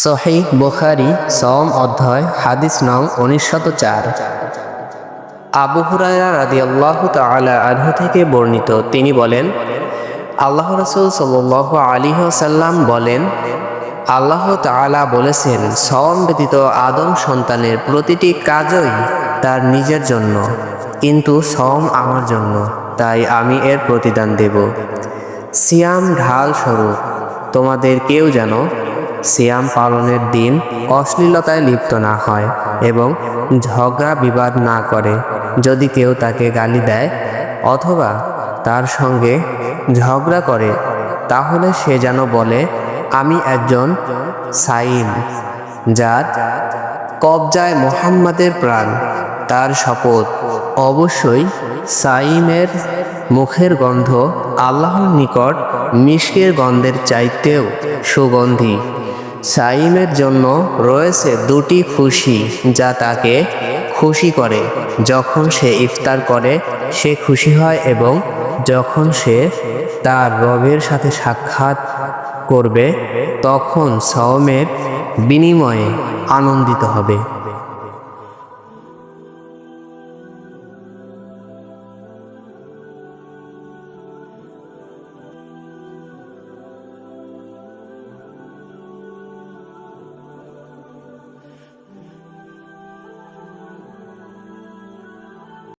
সহিহ বুখারী সওম অধ্যায় হাদিস নং 1904। আবু হুরায়রা রাদিয়াল্লাহু তাআলা আনহু থেকে বর্ণিত, তিনি বলেন, আল্লাহ রাসূল সাল্লাল্লাহু আলাইহি ওয়াসাল্লাম বলেন, আল্লাহ তাআলা বলেছেন, সওম ব্যতীত আদম সন্তানের প্রতিটি কাজই তার নিজের জন্য, কিন্তু সওম আমার জন্য, তাই আমি এর প্রতিদান দেব। সিয়াম ঢাল স্বরূপ, তোমাদের কেউ যেন সিয়াম পালনের দিন অশ্লীলতায় লিপ্ত না হয় এবং ঝগড়া বিবাদ না করে। যদি কেউ তাকে গালি দেয় অথবা তার সঙ্গে ঝগড়া করে, তাহলে সে যেন বলে, আমি একজন সাইম, যার কবজায় মুহাম্মাদের প্রাণ। তার শপথ, অবশ্যই সাইমের মুখের গন্ধ আল্লাহর নিকট মিশকের গন্ধের চাইতেও সুগন্ধি। সাইমের জন্য রয়েছে দুটি খুশি, যা তাকে খুশি করে। যখন সে ইফতার করে সে খুশি হয় এবং যখন সে তার রবের সাথে সাক্ষাৎ করবে তখন সওমের বিনিময়ে আনন্দিত হবে।